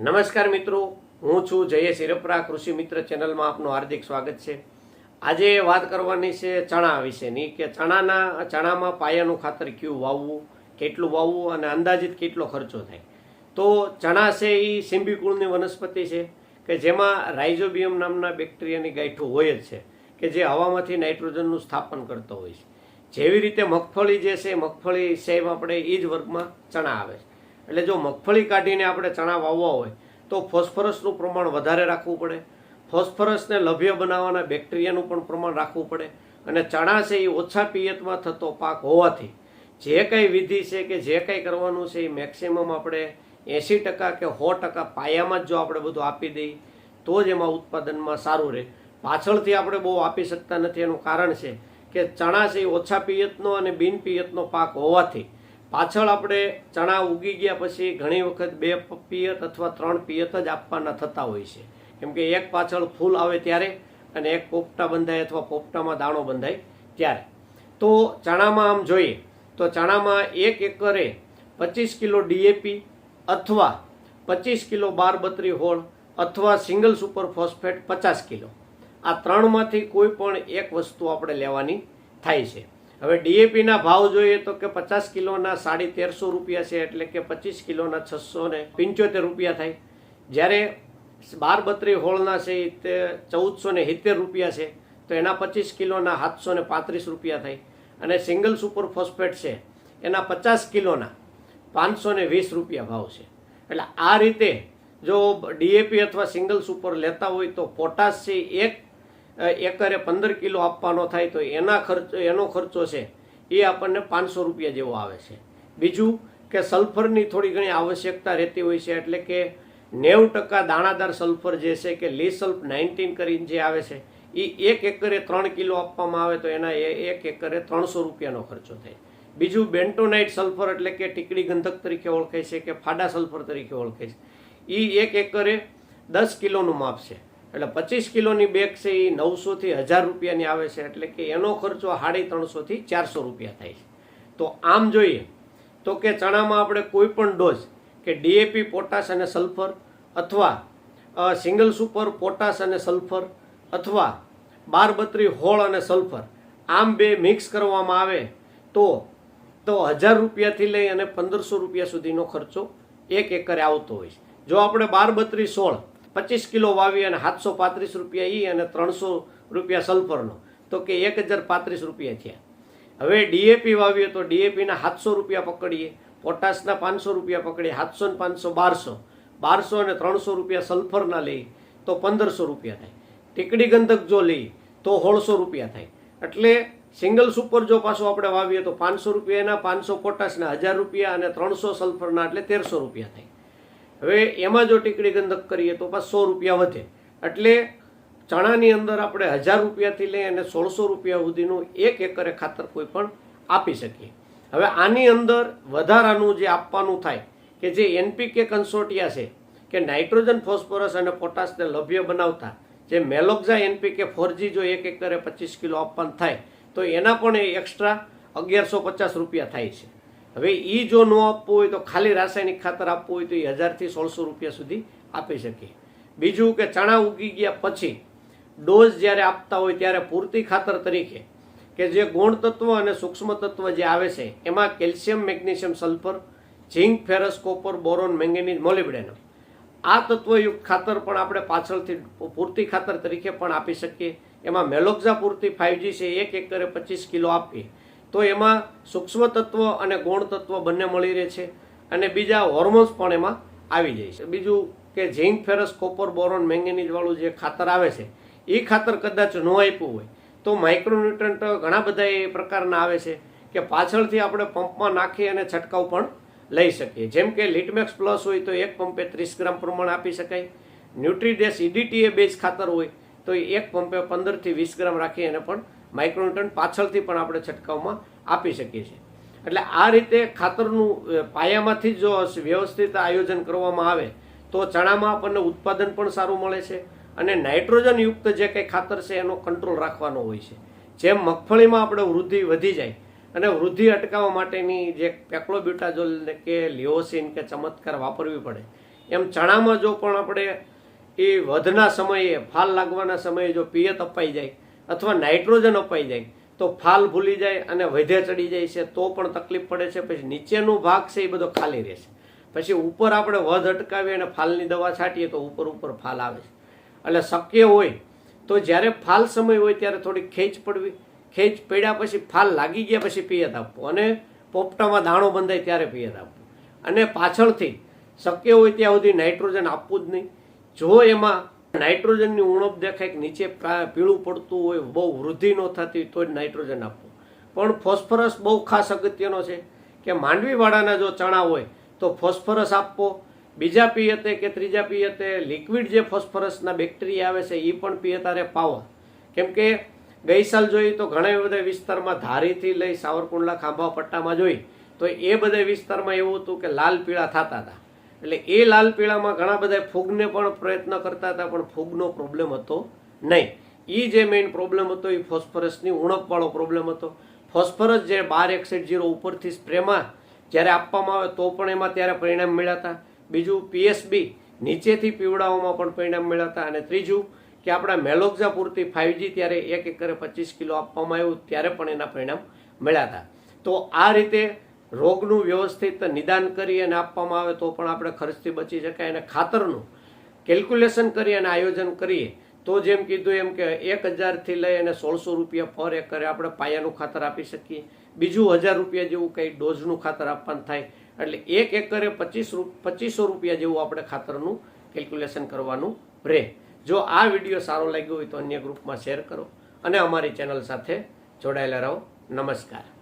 નમસ્કાર મિત્રો, હું છું જયેશ હિરપરા. કૃષિ મિત્ર ચેનલમાં આપનું હાર્દિક સ્વાગત છે. આજે વાત કરવાની છે ચણા વિશેની કે ચણામાં પાયાનું ખાતર કયું વાવવું, કેટલું વાવવું અને અંદાજિત કેટલો ખર્ચો થાય. તો ચણા છે એ સિમ્બિકુળની વનસ્પતિ છે કે જેમાં રાઇઝોબિયમ નામના બેક્ટેરિયાની ગાંઠો હોય જ છે કે જે હવામાંથી નાઇટ્રોજનનું સ્થાપન કરતો હોય છે. જેવી રીતે મગફળી જે છે, મગફળી સેમ આપણે એ જ વર્ગમાં ચણા આવે છે. એટલે જો મગફળી કાઢીને આપણે ચણા વાવવા હોય તો ફોસ્ફરસનું પ્રમાણ વધારે રાખવું પડે, ફોસ્ફરસને લભ્ય બનાવવાના બેક્ટેરિયાનું પણ પ્રમાણ રાખવું પડે. અને ચણા છે એ ઓછા પિયતમાં થતો પાક હોવાથી જે કંઈ વિધિ છે કે જે કંઈ કરવાનું છે એ મેક્સિમમ આપણે 80% કે 100% પાયામાં જ જો આપણે બધું આપી દઈએ તો જ એમાં ઉત્પાદનમાં સારું રહે. પાછળથી આપણે બહુ આપી શકતા નથી. એનું કારણ છે કે ચણા છે એ ઓછા પિયતનો અને બિન પિયતનો પાક હોવાથી પાછળ આપણે ચણા ઉગી ગયા પછી ઘણી વખત 2 પિયત અથવા 3 પિયત જ આપવાના થતા હોય છે. કેમ કે એક પાછળ ફૂલ આવે ત્યારે અને એક પોપટા બંધાય અથવા પોપટામાં દાણો બંધાય ત્યારે. તો ચણામાં આમ જોઈએ તો ચણામાં 1 એકરે 25 કિલો ડીએપી અથવા 25 કિલો 12-32 હોળ અથવા સિંગલ સુપર ફોસ્ફેટ 50 કિલો, આ ત્રણમાંથી કોઈ પણ એક વસ્તુ આપણે લેવાની થાય છે. હવે ડીએપીના ભાવ જોઈએ તો કે 50 કિલોના 1350 રૂપિયા છે, એટલે કે 25 કિલોના 675 રૂપિયા થાય. જ્યારે 12-32 હોળના છે તે 1470 રૂપિયા છે, તો એના 25 કિલોના 735 રૂપિયા થાય. અને સિંગલ સુપર ફોસ્ફેટ છે એના 50 કિલોના 520 રૂપિયા ભાવ છે. એટલે આ રીતે જો ડીએપી અથવા સિંગલ સુપર લેતા હોય તો પોટાશ છે 1 એકરે 15 કિલો આપવાનો થાય તો એનો ખર્ચો છે એ આપણને 500 રૂપિયા જેવો આવે છે. બીજું કે સલ્ફરની થોડી ઘણી આવશ્યકતા રહેતી હોય છે, એટલે કે 90% દાણાદાર સલ્ફર જે છે કે લીસલ્ફ 19 કરીને જે આવે છે એ 1 એકરે 3 કિલો આપવામાં આવે તો એના 1 એકરે 300 રૂપિયાનો ખર્ચો થાય. બીજું બેન્ટોનાઇટ સલ્ફર એટલે કે ટીકડી ગંધક તરીકે ઓળખાય છે કે ફાડા સલ્ફર તરીકે ઓળખાય છે, એ 1 એકરે 10 કિલોનું માપ છે. એટલે 25 કિલોની બેગ છે એ 900 થી 1000 રૂપિયાની આવે છે, એટલે કે એનો ખર્ચો 350 થી 400 રૂપિયા થાય છે. તો આમ જોઈએ તો કે ચણામાં આપણે કોઈ પણ ડોઝ કે ડીએપી પોટાશ અને સલ્ફર અથવા સિંગલ સુપર પોટાશ અને સલ્ફર અથવા 12-32 હોળ અને સલ્ફર આમ બે મિક્સ કરવામાં આવે તો 1000 રૂપિયાથી લઈ અને 1500 રૂપિયા સુધીનો ખર્ચો 1 એકરે આવતો હોય છે. જો આપણે 12-32 હોળ 25 કિલો વાવી અને 735 રૂપિયા ઈ અને 300 રૂપિયા સલ્ફરનો, તો કે 1035 રૂપિયા થયા. હવે ડીએપી વાવીએ તો ડીએપીના 700 રૂપિયા પકડીએ, પોટાશના 500 રૂપિયા પકડીએ, 700 ને 500 1200 અને 300 રૂપિયા સલ્ફરના લઈએ તો 1500 રૂપિયા થાય. ટીકડી ગંધક જો લઈએ તો 1600 રૂપિયા થાય. એટલે સિંગલ સુપર જો પાછું આપણે વાવીએ તો 500 રૂપિયાના, 500 પોટાશના 1000 રૂપિયા અને 300 સલ્ફરના એટલે 1300 રૂપિયા થાય. હવે એમાં જો ટીકડી ગંધક કરીએ તો પાછું 100 રૂપિયા વધે. એટલે ચણાની અંદર આપણે 1000 રૂપિયાથી લઈ અને 1600 રૂપિયા સુધીનું 1 એકરે ખાતર કોઈ પણ આપી શકીએ. હવે આની અંદર વધારાનું જે આપવાનું થાય કે જે એનપીકે કન્સોર્ટિયા છે કે નાઇટ્રોજન, ફોસ્ફરસ અને પોટાશને લભ્ય બનાવતા જે મેલોક્ઝા એનપીકે 4G જો 1 એકરે 25 કિલો આપવાનું થાય તો એના પણ એક્સ્ટ્રા 1150 રૂપિયા થાય છે. હવે એ જો ન આપવું હોય તો ખાલી રાસાયણિક ખાતર આપવું હોય તો એ 1000 થી 1600 રૂપિયા સુધી આપી શકીએ. બીજું કે ચણા ઉગી ગયા પછી ડોઝ જ્યારે આપતા હોય ત્યારે પૂરતી ખાતર તરીકે કે જે ગુણ તત્વ અને સૂક્ષ્મ તત્વ જે આવે છે એમાં calcium, magnesium, sulphur, zinc, ferrous, copper, boron, manganese, molybdenum આ તત્વયુક્ત ખાતર પણ આપણે પાછળથી પૂરતી ખાતર તરીકે પણ આપી શકીએ. એમાં મેલોક્ઝા પૂરતી 5G છે 1 એકરે 25 કિલો આપીએ તો એમાં સૂક્ષ્મ તત્વ અને ગૌણ તત્વ બંને મળી રહે છે અને બીજા હોર્મોન્સ પણ એમાં આવી જાય છે. બીજું કે ઝીંક, ફેરસ, કોપર, બોરોન, મેંગેનીઝ વાળું જે ખાતર આવે છે એ ખાતર કદાચ ન આપ્યું હોય તો માઇક્રોન્યુટ્રન્ટ ઘણા બધા એ પ્રકારના આવે છે કે પાછળથી આપણે પંપમાં નાખી અને છંટકાવ પણ લઈ શકીએ. જેમ કે લિટમેક્સ પ્લસ હોય તો એક પંપે 30 ગ્રામ પ્રમાણ આપી શકાય. ન્યુટ્રીડેસ EDTA બેઝ ખાતર હોય તો એક પંપે 15 થી 20 ગ્રામ રાખી અને પણ માઇક્રોન્યુટ્રન્ટ પાછળથી પણ આપણે છંટકાવમાં આપી શકીએ છીએ. એટલે આ રીતે ખાતરનું પાયામાંથી જો વ્યવસ્થિત આયોજન કરવામાં આવે તો ચણામાં આપણને ઉત્પાદન પણ સારું મળે છે અને નાઇટ્રોજન યુક્ત જે કંઈ ખાતર છે એનો કંટ્રોલ રાખવાનો હોય છે. જેમ મગફળીમાં આપણે વૃદ્ધિ વધી જાય અને વૃદ્ધિ અટકાવવા માટેની જે પેક્લોબ્યુટાઝોલ કે લિયોસિન કે ચમત્કાર વાપરવી પડે એમ ચણામાં જો પણ આપણે એ વધના સમયે ફાલ લાગવાના સમયે જો પિયત અપાઈ જાય અથવા નાઇટ્રોજન અપાઈ જાય તો ફાલ ભૂલી જાય અને વધે ચડી જાય છે તો પણ તકલીફ પડે છે. પછી નીચેનો ભાગ છે એ બધો ખાલી રહેશે. પછી ઉપર આપણે વધ અટકાવીએ અને ફાલની દવા છાંટીએ તો ઉપર ફાલ આવે છે. એટલે શક્ય હોય તો જ્યારે ફાલ સમય હોય ત્યારે થોડી ખેંચ પડવી, ખેંચ પડ્યા પછી ફાલ લાગી ગયા પછી પિયત આપવું અને પોપટામાં દાણો બંધાય ત્યારે પિયત આપવું. અને પાછળથી શક્ય હોય ત્યાં સુધી નાઇટ્રોજન આપવું જ નહીં. જો એમાં નાઇટ્રોજનની ઉણપ દેખાય કે નીચે પીળું પડતું હોય, બહુ વૃદ્ધિ ન થતી તો જ નાઇટ્રોજન આપવું. પણ ફોસ્ફરસ બહુ ખાસ અગત્યનો છે કે માંડવીવાળાના જો ચણા હોય તો ફોસ્ફરસ આપવો. બીજા પિયતે કે ત્રીજા પિયતે લિક્વિડ જે ફોસ્ફરસના બેક્ટેરિયા આવે છે એ પણ પિયતારે પાવા. કેમ કે ગઈ સાલ જોઈએ તો ઘણા બધા વિસ્તારમાં ધારીથી લઈ સાવરકુંડલા ખાંભા પટ્ટામાં જોઈ તો એ બધા વિસ્તારમાં એવું હતું કે લાલ પીળા થતા હતા. એટલે એ લાલ પીળામાં ઘણા બધા ફૂગને પણ પ્રયત્ન કરતા હતા પણ ફૂગનો પ્રોબ્લેમ હતો નહીં. એ જે મેઇન પ્રોબ્લેમ હતો એ ફોસ્ફરસની ઉણપવાળો પ્રોબ્લેમ હતો. ફોસ્ફરસ જે 12-1-0 ઉપરથી સ્પ્રેમાં જ્યારે આપવામાં આવે તો પણ એમાં ત્યારે પરિણામ મળ્યા હતા. બીજું પીએસબી નીચેથી પીવડાવવામાં પણ પરિણામ મળ્યા હતા. અને ત્રીજું કે આપણા મેલોક્ઝા પૂરતી 5G ત્યારે 1 એકરે 25 કિલો આપવામાં આવ્યું ત્યારે પણ એના પરિણામ મળ્યા હતા. તો આ રીતે રોગનું વ્યવસ્થિત નિદાન કરી અને આપવામાં આવે તો પણ આપણે ખર્ચથી બચી શકાય. અને ખાતરનું કેલ્ક્યુલેશન કરી અને આયોજન કરીએ તો જેમ કીધું એમ કે 1000થી લઈ અને 1600 રૂપિયા પર એકરે આપણે પાયાનું ખાતર આપી શકીએ. બીજું 1000 રૂપિયા જેવું કંઈ ડોઝનું ખાતર આપવાનું થાય. એટલે 1 એકરે 2500 રૂપિયા જેવું આપણે ખાતરનું કેલ્ક્યુલેશન કરવાનું રહે. જો આ વિડીયો સારો લાગ્યો હોય તો અન્ય ગ્રુપમાં શેર કરો અને અમારી ચેનલ સાથે જોડાયેલા રહો. નમસ્કાર.